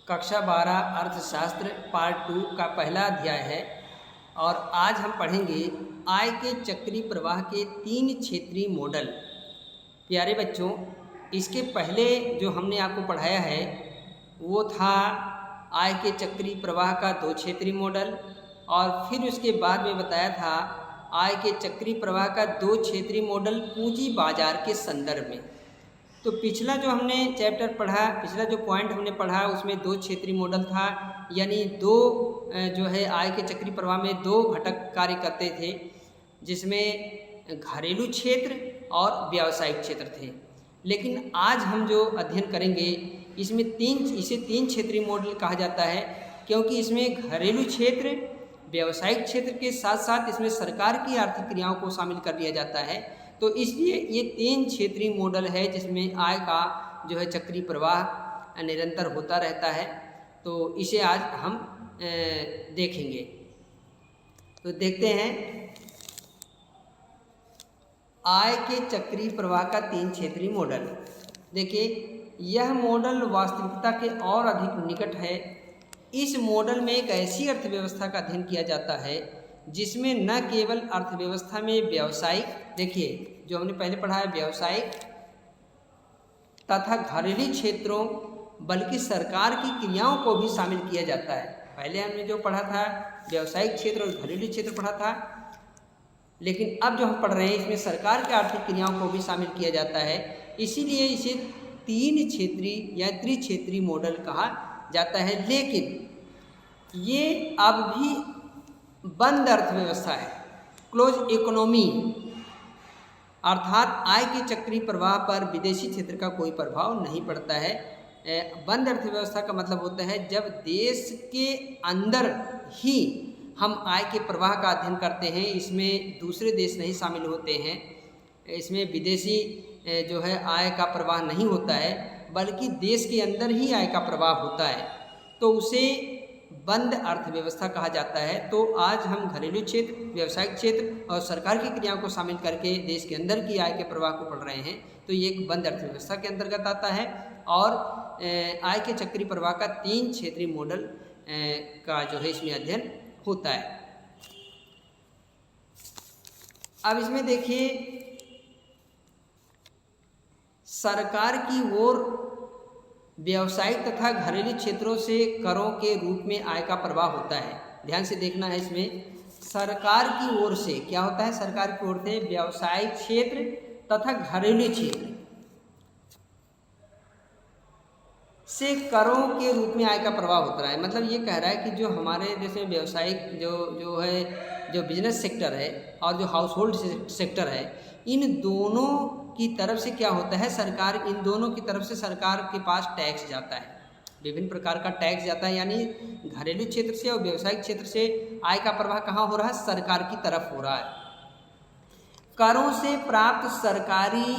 कक्षा 12 अर्थशास्त्र पार्ट 2 का पहला अध्याय है और आज हम पढ़ेंगे आय के चक्रीय प्रवाह के 3 क्षेत्रीय मॉडल। प्यारे बच्चों, इसके पहले जो हमने आपको पढ़ाया है वो था आय के चक्रीय प्रवाह का 2 क्षेत्रीय मॉडल और फिर उसके बाद में बताया था आय के चक्रीय प्रवाह का 2 क्षेत्रीय मॉडल पूंजी बाजार के संदर्भ में। तो पिछला जो हमने चैप्टर पढ़ा, पिछला जो पॉइंट हमने पढ़ा उसमें 2 क्षेत्रीय मॉडल था, यानी जो है आय के चक्रीय प्रवाह में 2 घटक कार्य करते थे, जिसमें घरेलू क्षेत्र और व्यावसायिक क्षेत्र थे। लेकिन आज हम जो अध्ययन करेंगे इसमें इसे 3 क्षेत्रीय मॉडल कहा जाता है, क्योंकि इसमें घरेलू क्षेत्र, व्यावसायिक क्षेत्र के साथ साथ इसमें सरकार की आर्थिक क्रियाओं को शामिल कर लिया जाता है। तो इसलिए ये 3 क्षेत्रीय मॉडल है जिसमें आय का जो है चक्रीय प्रवाह निरंतर होता रहता है। तो इसे आज हम देखेंगे। तो देखते हैं आय के चक्रीय प्रवाह का 3 क्षेत्रीय मॉडल। देखिए, यह मॉडल वास्तविकता के और अधिक निकट है। इस मॉडल में एक ऐसी अर्थव्यवस्था का अध्ययन किया जाता है जिसमें न केवल अर्थव्यवस्था में व्यावसायिक, देखिए जो हमने पहले पढ़ा है व्यावसायिक तथा घरेलू क्षेत्रों, बल्कि सरकार की क्रियाओं को भी शामिल किया जाता है। पहले हमने जो पढ़ा था व्यावसायिक क्षेत्र और घरेलू क्षेत्र पढ़ा था, लेकिन अब जो हम पढ़ रहे हैं इसमें सरकार की आर्थिक क्रियाओं को भी शामिल किया जाता है। इसीलिए इसे 3 क्षेत्रीय या त्रिक्षेत्रीय मॉडल कहा जाता है। लेकिन ये अब भी बंद अर्थव्यवस्था है, क्लोज इकोनॉमी, अर्थात आय के चक्रीय प्रवाह पर विदेशी क्षेत्र का कोई प्रभाव नहीं पड़ता है। बंद अर्थव्यवस्था का मतलब होता है जब देश के अंदर ही हम आय के प्रवाह का अध्ययन करते हैं, इसमें दूसरे देश नहीं शामिल होते हैं, इसमें विदेशी जो है आय का प्रवाह नहीं होता है, बल्कि देश के अंदर ही आय का प्रवाह होता है, तो उसे बंद अर्थव्यवस्था कहा जाता है। तो आज हम घरेलू क्षेत्र, व्यावसायिक क्षेत्र और सरकार की क्रियाओं को शामिल करके देश के अंदर की आय के प्रवाह को पढ़ रहे हैं। तो ये एक बंद अर्थव्यवस्था के अंतर्गत आता है और आय के चक्रीय प्रवाह का 3 क्षेत्रीय मॉडल का जो है इसमें अध्ययन होता है। अब इसमें देखिए, सरकार की ओर व्यावसायिक तथा घरेलू क्षेत्रों से करों के रूप में आय का प्रवाह होता है। ध्यान से देखना है, इसमें सरकार की ओर से क्या होता है, सरकार की ओर से व्यावसायिक क्षेत्र तथा घरेलू क्षेत्र से करों के रूप में आय का प्रवाह होता है। मतलब ये कह रहा है कि जो हमारे देश में व्यावसायिक जो बिजनेस सेक्टर है और जो हाउस होल्ड सेक्टर है, इन दोनों की तरफ से क्या होता है, सरकार, इन दोनों की तरफ से सरकार के पास टैक्स जाता है, विभिन्न प्रकार का टैक्स जाता है। यानी घरेलू क्षेत्र से और व्यावसायिक क्षेत्र से आय का प्रवाह कहाँ हो रहा है, सरकार की तरफ हो रहा है। करों से प्राप्त सरकारी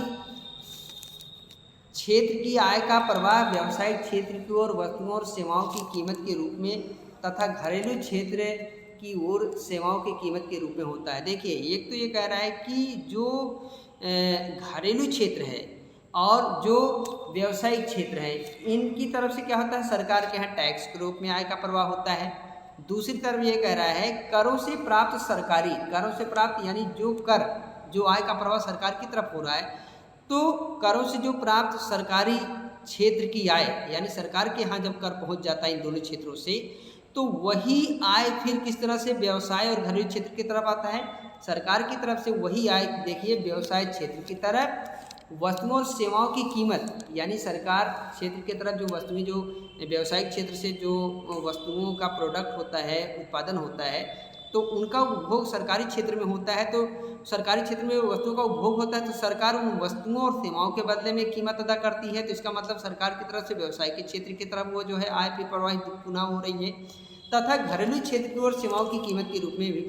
क्षेत्र की आय का प्रवाह व्यावसायिक क्षेत्र की ओर वस्तुओं और सेवाओं की कीमत के रूप में तथा घरेलू क्षेत्र की ओर सेवाओं की कीमत के रूप में होता है। देखिए, एक तो ये कह रहा है कि जो घरेलू क्षेत्र है और जो व्यावसायिक क्षेत्र है, इनकी तरफ से क्या होता है, सरकार के यहाँ टैक्स के रूप में आय का प्रवाह होता है। दूसरी तरफ ये कह रहा है करों से प्राप्त सरकारी, करों से प्राप्त यानी जो आय का प्रवाह सरकार की तरफ हो रहा है, तो करों से जो प्राप्त सरकारी क्षेत्र की आय, यानी सरकार के यहाँ जब कर पहुँच जाता है इन दोनों क्षेत्रों से, तो वही आय फिर किस तरह से व्यवसाय और घरेलू क्षेत्र की तरफ आता है, सरकार की तरफ से वही आय देखिए व्यवसाय क्षेत्र की तरफ वस्तुओं और सेवाओं की कीमत, यानी सरकार क्षेत्र की तरफ जो वस्तुएं, जो व्यावसायिक क्षेत्र से जो वस्तुओं का प्रोडक्ट होता है, उत्पादन होता है, तो उनका उपभोग सरकारी क्षेत्र में होता है। तो सरकारी क्षेत्र में वस्तुओं का उपभोग होता है, तो सरकार उन वस्तुओं और सेवाओं के बदले में कीमत अदा करती है। तो इसका मतलब सरकार की तरफ से व्यवसाय के क्षेत्र की तरफ वो जो है आय प्रवाहित पुनः हो रही है, तथा घरेलू क्षेत्र की ओर सेवाओं की कीमत के रूप में भी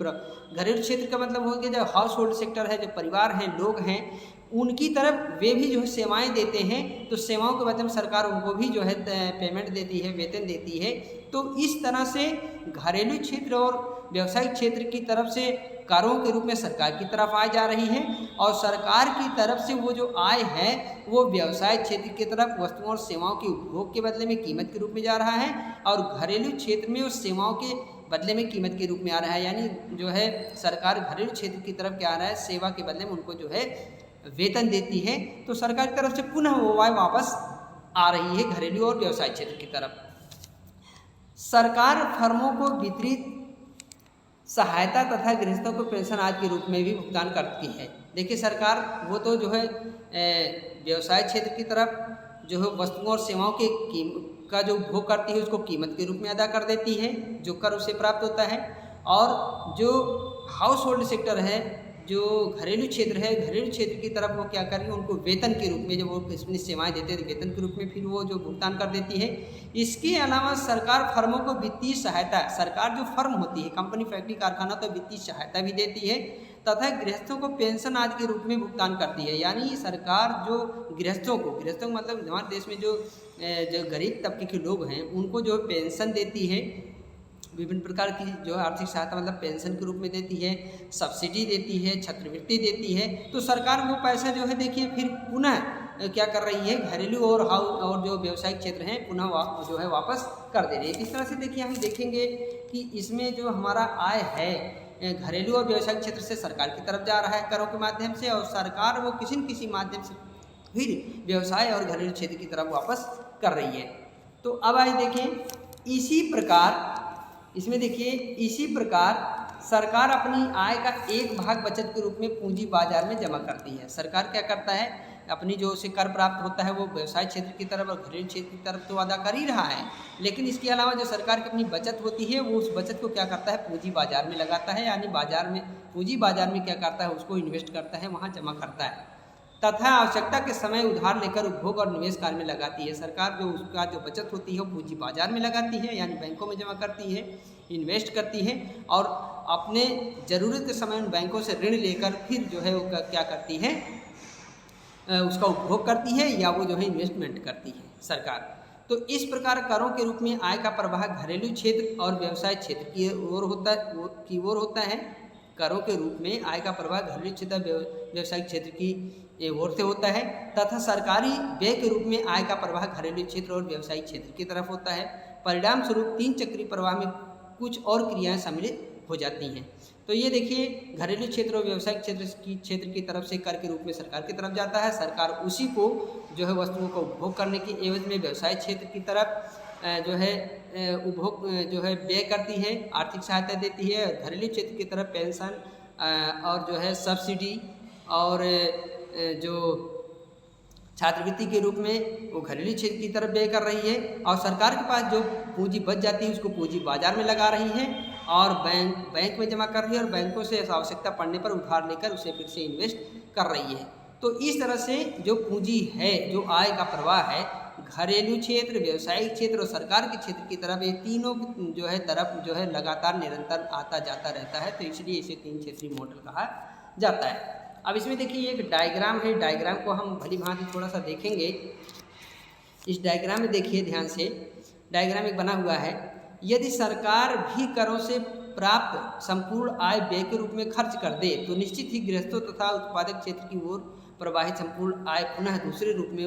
घरेलू क्षेत्र का मतलब हो गया जो हाउस होल्ड सेक्टर है, जो परिवार हैं, लोग हैं, उनकी तरफ वे भी जो है सेवाएं देते हैं, तो सेवाओं के बदले में सरकार उनको भी जो है पेमेंट देती है, वेतन देती है। तो इस तरह से घरेलू क्षेत्र और व्यावसायिक क्षेत्र की तरफ से करों के रूप में सरकार की तरफ आय जा रही है, और सरकार की तरफ से वो जो आय है वो व्यवसाय क्षेत्र की तरफ वस्तुओं और सेवाओं के उपभोग के बदले में कीमत के रूप में जा रहा है, और घरेलू क्षेत्र में उस सेवाओं के बदले में कीमत के रूप में आ रहा है। यानी जो है सरकार घरेलू क्षेत्र की तरफ क्या आ रहा है, सेवा के बदले में उनको जो है वेतन देती है। तो सरकार की तरफ से पुनः वो आय वापस आ रही है घरेलू और व्यवसाय क्षेत्र की तरफ। सरकार फर्मों को वितरित सहायता तथा गृहस्थों को पेंशन आदि के रूप में भी भुगतान करती है। देखिए सरकार वो तो जो है व्यवसाय क्षेत्र की तरफ जो है वस्तुओं और सेवाओं का जो उपभोग करती है उसको कीमत के रूप में अदा कर देती है, जो कर उसे प्राप्त होता है। और जो हाउस होल्ड सेक्टर है, जो घरेलू क्षेत्र है, घरेलू क्षेत्र की तरफ वो क्या कर रही है, उनको वेतन के रूप में जब वो अपनी सेवाएं देते हैं तो वेतन के रूप में फिर वो जो भुगतान कर देती है। इसके अलावा सरकार फर्मों को वित्तीय सहायता, सरकार जो फर्म होती है, कंपनी, फैक्ट्री, कारखाना, तो वित्तीय सहायता भी देती है तथा गृहस्थों को पेंशन आदि के रूप में भुगतान करती है। यानी सरकार जो गृहस्थों को मतलब हमारे देश में जो गरीब तबके के लोग हैं उनको जो पेंशन देती है, विभिन्न प्रकार की जो आर्थिक सहायता मतलब पेंशन के रूप में देती है, सब्सिडी देती है, छात्रवृत्ति देती है। तो सरकार वो पैसा जो है देखिए फिर पुनः क्या कर रही है, घरेलू और जो व्यवसायिक क्षेत्र हैं पुनः जो है वापस कर दे रही है। इस तरह से देखिए हम देखेंगे कि इसमें जो हमारा आय है घरेलू और व्यवसायिक क्षेत्र से सरकार की तरफ जा रहा है करों के माध्यम से, और सरकार वो किसी न किसी माध्यम से फिर व्यवसाय और घरेलू क्षेत्र की तरफ वापस कर रही है। तो अब आइए देखें इसी प्रकार इसमें देखिए इसी प्रकार सरकार अपनी आय का एक भाग बचत के रूप में पूंजी बाजार में जमा करती है। सरकार क्या करता है, अपनी जो उसे कर प्राप्त होता है वो व्यवसाय क्षेत्र की तरफ और घरेलू क्षेत्र की तरफ तो अदा कर ही रहा है, लेकिन इसके अलावा जो सरकार की अपनी बचत होती है वो उस बचत को क्या करता है, पूंजी बाजार में लगाता है। यानी बाजार में पूंजी बाजार में क्या करता है, उसको इन्वेस्ट करता है, वहाँ जमा करता है तथा आवश्यकता के समय उधार लेकर उपभोग और निवेश कार्य में लगाती है। सरकार जो उसका जो बचत होती है वो पूंजी बाजार में लगाती है, यानी बैंकों में जमा करती है, इन्वेस्ट करती है, और अपने ज़रूरत के समय उन बैंकों से ऋण लेकर फिर जो है वो क्या करती है, उसका उपभोग करती है या वो जो है इन्वेस्टमेंट करती है सरकार। तो इस प्रकार करों के रूप में आय का प्रवाह घरेलू क्षेत्र और व्यवसाय क्षेत्र की ओर होता है। करों के रूप में आय का प्रवाह घरेलू क्षेत्र व्यवसायिक क्षेत्र की ओर से होता है तथा सरकारी व्यय के रूप में आय का प्रवाह घरेलू क्षेत्र और व्यवसायिक क्षेत्र की तरफ होता है। परिणाम स्वरूप तीन चक्रीय प्रवाह में कुछ और क्रियाएं सम्मिलित हो जाती हैं। तो ये देखिए घरेलू क्षेत्र और व्यवसायिक क्षेत्र की तरफ से कर के रूप में सरकार की तरफ जाता है। सरकार उसी को जो है वस्तुओं का उपभोग करने के एवज में व्यवसाय क्षेत्र की तरफ जो है उपभोग जो है व्यय करती है, आर्थिक सहायता देती है। घरेलू क्षेत्र की तरफ पेंशन और जो है सब्सिडी और जो छात्रवृत्ति के रूप में वो घरेलू क्षेत्र की तरफ व्यय कर रही है, और सरकार के पास जो पूंजी बच जाती है उसको पूंजी बाजार में लगा रही है और बैंक में जमा कर रही है, और बैंकों से आवश्यकता पड़ने पर उधार लेकर उसे फिर से इन्वेस्ट कर रही है। तो इस तरह से जो पूंजी है, जो आय का प्रवाह है, घरेलू क्षेत्र, व्यवसायिक क्षेत्र और सरकार के क्षेत्र की तरफ, ये तीनों जो है तरफ जो है लगातार निरंतर आता जाता रहता है। तो इसलिए इसे तीन क्षेत्रीय मॉडल कहा जाता है। अब इसमें देखिए एक डायग्राम है, डायग्राम को हम भली भांति थोड़ा सा देखेंगे। इस डायग्राम में देखिए ध्यान से, डायग्राम एक बना हुआ है। यदि सरकार भी करों से प्राप्त संपूर्ण आय व्यय के रूप में खर्च कर दे तो निश्चित ही गृहस्थों तथा उत्पादक क्षेत्र की ओर प्रवाहित संपूर्ण आय पुनः दूसरे रूप में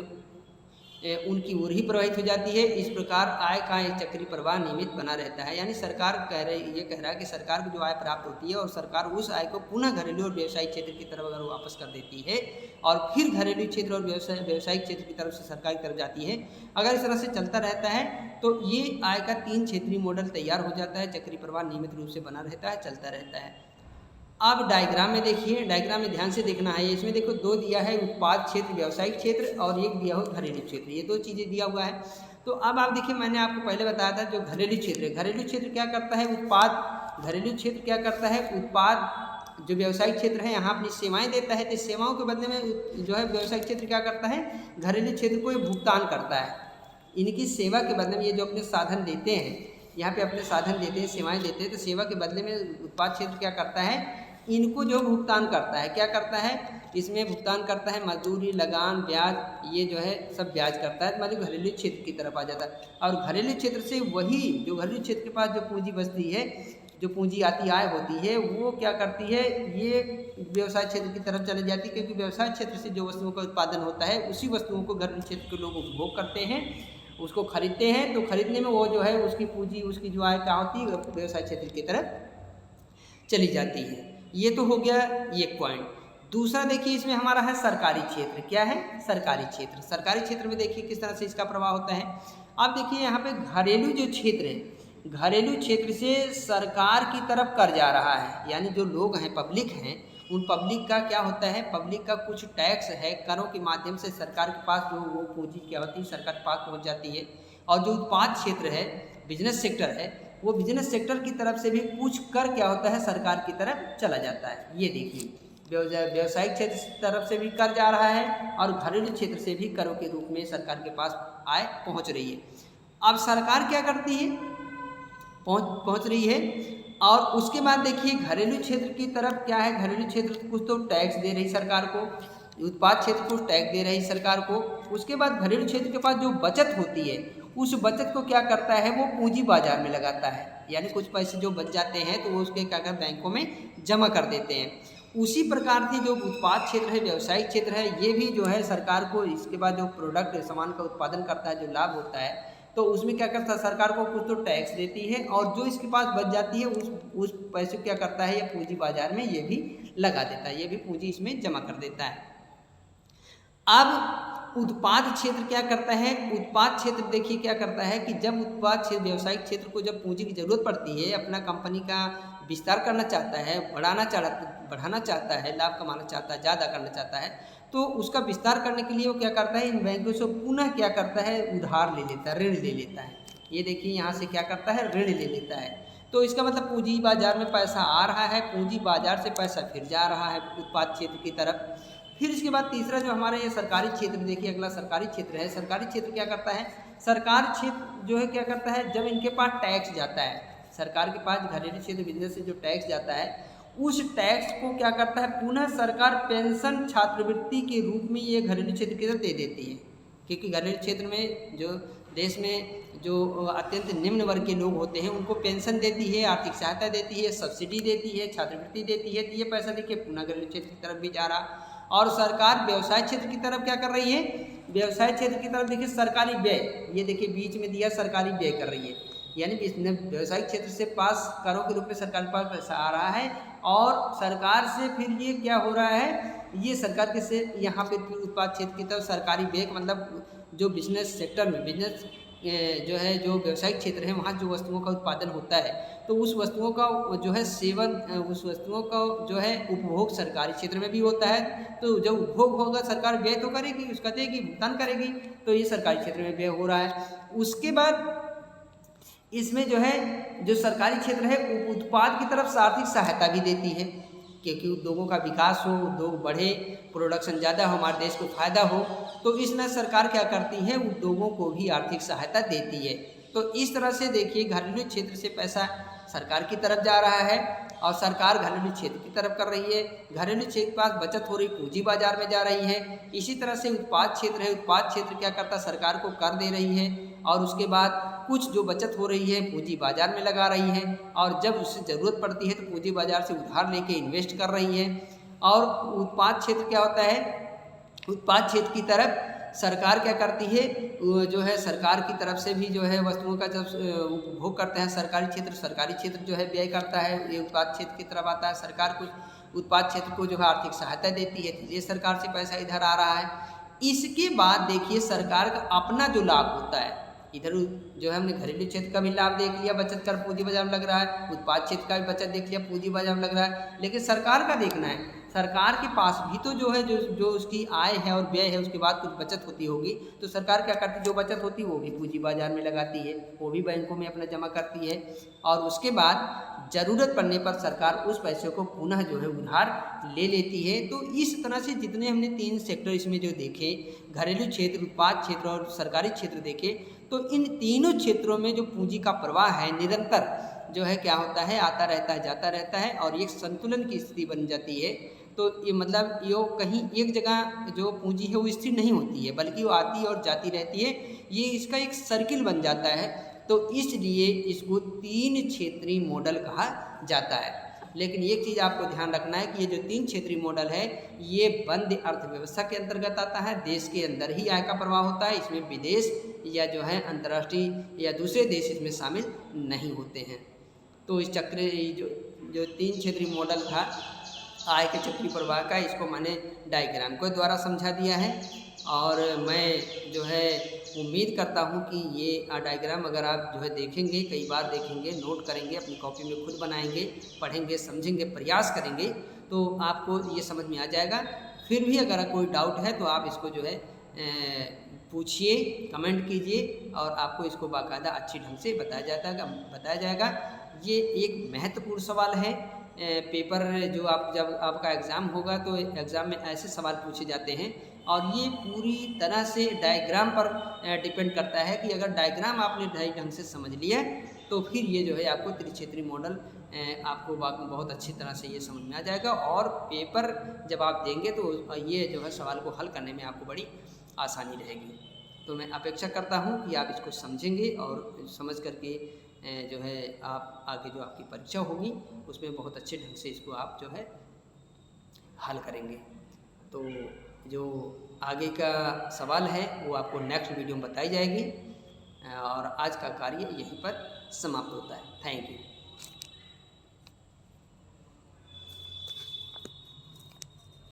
उनकी ओर ही प्रवाहित हो जाती है। इस प्रकार आय का एक चक्रीय प्रवाह नियमित बना रहता है। यानी सरकार कह रहा है कि सरकार को जो आय प्राप्त होती है और सरकार उस आय को पुनः घरेलू और व्यवसायिक क्षेत्र की तरफ अगर वापस कर देती है और फिर घरेलू क्षेत्र और व्यवसायिक क्षेत्र की तरफ से सरकार की तरफ जाती है, अगर इस तरह से चलता रहता है तो ये आय का तीन क्षेत्रीय मॉडल तैयार हो जाता है। चक्रीय प्रवाह नियमित रूप से बना रहता है, चलता रहता है। अब डायग्राम में देखिए, डायग्राम में ध्यान से देखना है। इसमें देखो दो दिया है, उत्पाद क्षेत्र, व्यावसायिक क्षेत्र, और एक दिया हो घरेलू क्षेत्र। ये दो चीज़ें दिया हुआ है। तो अब आप देखिए, मैंने आपको पहले बताया था जो घरेलू क्षेत्र है, घरेलू क्षेत्र क्या करता है, उत्पाद। घरेलू क्षेत्र क्या करता है, उत्पाद। जो व्यवसायिक क्षेत्र है यहाँ अपनी सेवाएं देता है, तो सेवाओं के बदले में जो है व्यवसायिक क्षेत्र क्या करता है, घरेलू क्षेत्र को भुगतान करता है। इनकी सेवा के बदले में ये जो अपने साधन देते हैं, यहाँ पे अपने साधन देते हैं, सेवाएं देते हैं, तो सेवा के बदले में उत्पाद क्षेत्र क्या करता है, इनको जो भुगतान करता है, क्या करता है, इसमें भुगतान करता है मजदूरी, लगान, ब्याज, ये जो है सब ब्याज करता है, मतलब घरेलू क्षेत्र की तरफ आ जाता है। और घरेलू क्षेत्र से वही जो घरेलू क्षेत्र के पास जो पूंजी बचती है, जो पूंजी आती आय होती है, वो क्या करती है, ये व्यवसाय क्षेत्र की तरफ चली जाती है, क्योंकि व्यवसाय क्षेत्र से जो वस्तुओं का उत्पादन होता है उसी वस्तुओं को घरेलू क्षेत्र के लोग उपभोग करते हैं, उसको खरीदते हैं। तो खरीदने में वो जो है उसकी पूंजी, उसकी जो आय क्या होती है, व्यवसाय क्षेत्र की तरफ चली जाती है। ये तो हो गया एक पॉइंट। दूसरा देखिए इसमें हमारा है सरकारी क्षेत्र। क्या है? सरकारी क्षेत्र। सरकारी क्षेत्र में देखिए किस तरह से इसका प्रभाव होता है। आप देखिए यहाँ पे घरेलू जो क्षेत्र है, घरेलू क्षेत्र से सरकार की तरफ कर जा रहा है, यानी जो लोग हैं, पब्लिक हैं, उन पब्लिक का क्या होता है, पब्लिक का कुछ टैक्स है, करों के माध्यम से सरकार के पास जो वो पूंजी क्या होती है, सरकार के पास पहुंच जाती है। और जो उत्पाद क्षेत्र है, बिजनेस सेक्टर है, वो बिजनेस सेक्टर की तरफ से भी कुछ कर क्या होता है, सरकार की तरफ चला जाता है। ये देखिए व्यवसायिक क्षेत्र की तरफ से भी कर जा रहा है और घरेलू क्षेत्र से भी करों के रूप में सरकार के पास आय पहुंच रही है। अब सरकार क्या करती है, पहुंच रही है। और उसके बाद देखिए घरेलू क्षेत्र की तरफ क्या है, घरेलू क्षेत्र कुछ तो टैक्स दे रही सरकार को, उत्पाद क्षेत्र को टैक्स दे रही सरकार को। उसके बाद घरेलू क्षेत्र के पास जो बचत होती है, उस बचत को क्या करता है, वो पूंजी बाजार में लगाता है, यानी कुछ पैसे जो बच जाते हैं तो वो उसके क्या कर बैंकों में जमा कर देते हैं। उसी प्रकार से जो उत्पाद क्षेत्र है, व्यवसायिक क्षेत्र है, ये भी जो है सरकार को इसके बाद जो प्रोडक्ट सामान का उत्पादन करता है, जो लाभ होता है, तो उसमें क्या करता है, सरकार को कुछ तो टैक्स देती है और जो इसके पास बच जाती है उस पैसे को क्या करता है, ये पूंजी बाजार में ये भी लगा देता है, ये भी पूंजी इसमें जमा कर देता है। अब उत्पाद क्षेत्र क्या करता है, उत्पाद क्षेत्र देखिए क्या करता है कि जब उत्पाद क्षेत्र, व्यवसायिक क्षेत्र को जब पूंजी की जरूरत पड़ती है, अपना कंपनी का विस्तार करना चाहता है, बढ़ाना चाहता है, लाभ कमाना चाहता है, ज़्यादा करना चाहता है, तो उसका विस्तार करने के लिए वो क्या करता है, इन बैंकों से पुनः क्या करता है, उधार ले लेता है, ऋण ले लेता है। ये देखिए यहाँ से क्या करता है, ऋण ले लेता है। तो इसका मतलब पूंजी बाजार में पैसा आ रहा है, पूंजी बाजार से पैसा फिर जा रहा है उत्पाद क्षेत्र की तरफ। फिर इसके बाद तीसरा जो हमारा ये सरकारी क्षेत्र, देखिए अगला सरकारी क्षेत्र है। सरकारी क्षेत्र क्या करता है, सरकार क्षेत्र जो है क्या करता है, जब इनके पास टैक्स जाता है, सरकार के पास घरेलू क्षेत्र बिजनेस से जो टैक्स जाता है, उस टैक्स को क्या करता है, पुनः सरकार पेंशन छात्रवृत्ति के रूप में ये घरेलू क्षेत्र की तरफ दे देती है। क्योंकि घरेलू क्षेत्र में जो देश में जो अत्यंत निम्न वर्ग के लोग होते हैं, उनको पेंशन देती है, आर्थिक सहायता देती है, सब्सिडी देती है, छात्रवृत्ति देती है। तो ये पैसा देखिए पुनः घरेलू क्षेत्र की तरफ भी जा रहा। और सरकार व्यवसाय क्षेत्र की तरफ क्या कर रही है, व्यवसाय क्षेत्र की तरफ देखिए सरकारी व्यय, ये देखिए बीच में दिया सरकारी व्यय कर रही है, यानी व्यवसायिक क्षेत्र से पास करों के रूप में सरकार के पास पैसा आ रहा है और सरकार से फिर ये क्या हो रहा है, ये सरकार के से यहाँ पे उत्पाद क्षेत्र की तरफ सरकारी व्यय, मतलब जो बिजनेस सेक्टर में, बिजनेस जो है, जो व्यवसायिक क्षेत्र है, वहाँ जो वस्तुओं का उत्पादन होता है, तो उस वस्तुओं का जो है सेवन, उस वस्तुओं का जो है उपभोग सरकारी क्षेत्र में भी होता है। तो जब उपभोग होगा सरकार व्यय तो करेगी, उसका देगी, भुगतान करेगी, तो ये सरकारी क्षेत्र में व्यय हो रहा है। उसके बाद इसमें जो है, जो सरकारी क्षेत्र है, उत्पाद की तरफ से आर्थिक सहायता भी देती है, क्योंकि उद्योगों का विकास हो, उद्योग बढ़े, प्रोडक्शन ज़्यादा हो, हमारे देश को फायदा हो, तो इसमें सरकार क्या करती है, उद्योगों को भी आर्थिक सहायता देती है। तो इस तरह से देखिए घरेलू क्षेत्र से पैसा सरकार की तरफ जा रहा है और सरकार घरेलू क्षेत्र की तरफ कर रही है, घरेलू क्षेत्र के पास बचत हो रही, पूंजी बाजार में जा रही है। इसी तरह से उत्पाद क्षेत्र है, उत्पाद क्षेत्र क्या करता है, सरकार को कर दे रही है और उसके बाद कुछ जो बचत हो रही है पूंजी बाजार में लगा रही है, और जब उससे ज़रूरत पड़ती है तो पूंजी बाजार से उधार लेके इन्वेस्ट कर रही है। और उत्पाद क्षेत्र क्या होता है, उत्पाद क्षेत्र की तरफ सरकार क्या करती है, जो है सरकार की तरफ से भी जो है वस्तुओं का जब उपभोग करते हैं सरकारी क्षेत्र जो है व्यय करता है, ये उत्पाद क्षेत्र की तरफ आता है। सरकार कुछ उत्पाद क्षेत्र को जो है आर्थिक सहायता देती है, ये सरकार से पैसा इधर आ रहा है। इसके बाद देखिए सरकार का अपना जो लाभ होता है, इधर जो है हमने घरेलू क्षेत्र का भी लाभ देख लिया, बचत कर पूंजी बाजार में लग रहा है, उत्पाद क्षेत्र का भी बचत देख लिया, पूंजी बाजार में लग रहा है। लेकिन सरकार का देखना है, सरकार के पास भी तो जो है जो उसकी आय है और व्यय है, उसके बाद कुछ बचत होती होगी, तो सरकार क्या करती है, जो बचत होती है वो भी पूंजी बाजार में लगाती है, वो भी बैंकों में अपना जमा करती है। और उसके बाद ज़रूरत पड़ने पर सरकार उस पैसे को पुनः जो है उधार ले लेती है। तो इस तरह से जितने हमने 3 सेक्टर इसमें जो देखे, घरेलू क्षेत्र, उत्पाद क्षेत्र और सरकारी क्षेत्र देखे, तो इन तीनों क्षेत्रों में जो पूंजी का प्रवाह है निरंतर जो है क्या होता है, आता रहता है, जाता रहता है और एक संतुलन की स्थिति बन जाती है। तो ये मतलब यो कहीं एक जगह जो पूंजी है वो स्थिर नहीं होती है, बल्कि वो आती और जाती रहती है। ये इसका एक सर्किल बन जाता है, तो इसलिए इसको 3 क्षेत्रीय मॉडल कहा जाता है। लेकिन एक चीज़ आपको ध्यान रखना है कि ये जो 3 क्षेत्रीय मॉडल है ये बंद अर्थव्यवस्था के अंतर्गत आता है। देश के अंदर ही आय का प्रवाह होता है, इसमें विदेश या जो है अंतर्राष्ट्रीय या दूसरे देश इसमें शामिल नहीं होते हैं। तो इस चक्र जो 3 क्षेत्रीय मॉडल था आय के चक्रीय प्रवाह का, इसको मैंने डायग्राम के द्वारा समझा दिया है। और मैं जो है उम्मीद करता हूँ कि ये डायग्राम अगर आप जो है देखेंगे, कई बार देखेंगे, नोट करेंगे, अपनी कॉपी में खुद बनाएंगे, पढ़ेंगे, समझेंगे, प्रयास करेंगे, तो आपको ये समझ में आ जाएगा। फिर भी अगर कोई डाउट है तो आप इसको जो है पूछिए, कमेंट कीजिए, और आपको इसको बाकायदा अच्छी ढंग से बताया जाएगा। ये एक महत्वपूर्ण सवाल है। पेपर जो आप जब आपका एग्ज़ाम होगा तो एग्ज़ाम में ऐसे सवाल पूछे जाते हैं, और ये पूरी तरह से डायग्राम पर डिपेंड करता है कि अगर डायग्राम आपने सही ढंग से समझ लिया तो फिर ये जो है आपको त्रिक्षेत्रीय मॉडल आपको बहुत अच्छी तरह से ये समझ में आ जाएगा। और पेपर जब आप देंगे तो ये जो है सवाल को हल करने में आपको बड़ी आसानी रहेगी। तो मैं अपेक्षा करता हूँ कि आप इसको समझेंगे और समझ करके जो है आप आगे जो आपकी परीक्षा होगी उसमें बहुत अच्छे ढंग से इसको आप जो है हल करेंगे। तो जो आगे का सवाल है वो आपको नेक्स्ट वीडियो में बताई जाएगी, और आज का कार्य यहीं पर समाप्त होता है। Thank you.